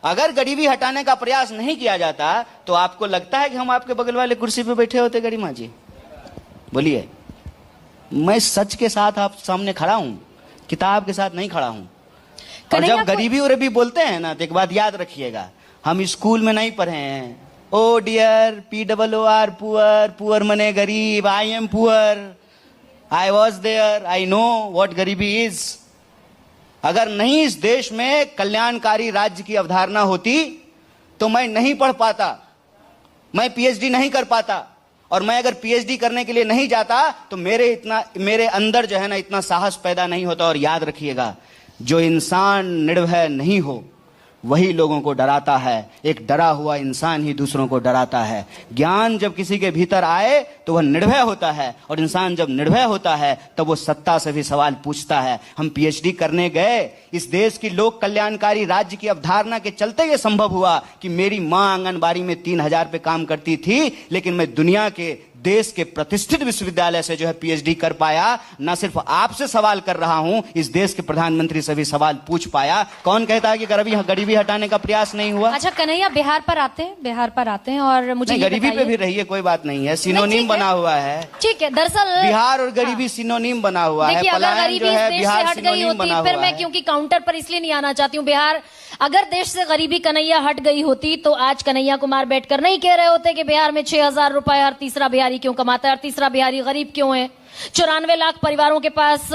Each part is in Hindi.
अगर गरीबी हटाने का प्रयास नहीं किया जाता तो आपको लगता है कि हम आपके बगल वाले कुर्सी पे बैठे होते गरिमा जी? बोलिए। मैं सच के साथ आप सामने खड़ा हूं, किताब के साथ नहीं खड़ा हूं। और जब गरीबी और भी बोलते हैं ना, तो एक बात याद रखिएगा, हम स्कूल में नहीं पढ़े हैं। Oh dear, POOR, poor, poor मने गरीब, I am poor, I was there, I know what गरीबी इज। अगर नहीं इस देश में कल्याणकारी राज्य की अवधारणा होती तो मैं नहीं पढ़ पाता, मैं PhD नहीं कर पाता। और मैं अगर PhD करने के लिए नहीं जाता तो मेरे अंदर जो है ना इतना साहस पैदा नहीं होता। और याद रखिएगा, जो इंसान निर्भय नहीं हो वही लोगों को डराता है। एक डरा हुआ इंसान ही दूसरों को डराता है। ज्ञान जब किसी के भीतर आए तो वह निर्भय होता है, और इंसान जब निर्भय होता है तब वो सत्ता से भी सवाल पूछता है। हम PhD करने गए, इस देश की लोक कल्याणकारी राज्य की अवधारणा के चलते ये संभव हुआ कि मेरी मां आंगनबाड़ी में 3000 पे काम करती थी, लेकिन मैं दुनिया के देश के प्रतिष्ठित विश्वविद्यालय से जो है PhD कर पाया। ना सिर्फ आपसे सवाल कर रहा हूं, इस देश के प्रधानमंत्री से भी सवाल पूछ पाया। कौन कहता है कि गरीबी हटाने का प्रयास नहीं हुआ? अच्छा कन्हैया, बिहार पर आते हैं और मुझे गरीबी पे भी रहिए, कोई बात नहीं है, सिनोनिम बना हुआ है। ठीक है, दरअसल बिहार और गरीबी सिनोनिम बना हुआ है। पलायन जो है बिहार सिनोनिम बना हुआ है। फिर मैं क्योंकि काउंटर पर इसलिए नहीं आना चाहती हूँ, बिहार अगर देश से गरीबी कन्हैया हट गई होती तो आज कन्हैया कुमार बैठकर नहीं कह रहे होते कि बिहार में 6000 रुपए हर तीसरा बिहारी क्यों कमाता है, हर तीसरा बिहारी गरीब क्यों है। 94 लाख परिवारों के पास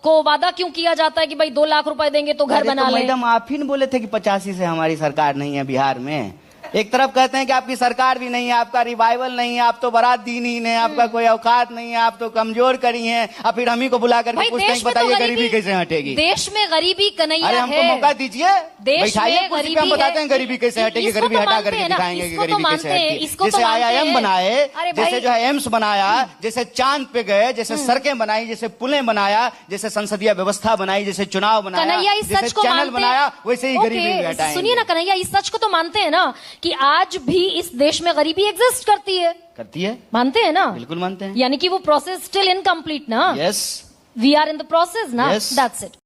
को वादा क्यों किया जाता है कि भाई 2 लाख रुपए देंगे तो घर बना लें। मैडम आप ही ने बोले थे कि 85 से हमारी सरकार नहीं है बिहार में। एक तरफ कहते हैं कि आपकी सरकार भी नहीं है, आपका रिवाइवल नहीं है, आप तो बरात दीनहीन है, आपका कोई औकात नहीं है, आप तो कमजोर करी हैं। और फिर हम ही को बुला करके पूछते हैं बताइए गरीबी कैसे हटेगी। देश में गरीबी कन्हैया है। हमको मौका दीजिए, बैठाइए कुर्सी पे, हम बताते हैं गरीबी कैसे हटेगी। गरीबी हटा करके दिखाएंगे कि गरीबी कैसे हटेगी। जैसे IIM बनाए, जैसे जो है एम्स बनाया, जैसे चांद पे गए, जैसे सड़कें बनाई, जैसे पुलें बनाया, जैसे संसदीय व्यवस्था बनाई, जैसे चुनाव बनाया, जैसे चैनल बनाया, वैसे ही गरीबी हटाएंगे। सुनिए ना कन्हैया, इस सच को तो मानते हैं ना कि आज भी इस देश में गरीबी एग्जिस्ट करती है? मानते हैं ना? बिल्कुल मानते हैं। यानी कि वो प्रोसेस स्टिल इनकम्प्लीट ना? Yes, we are in the process ना, दैट्स इट।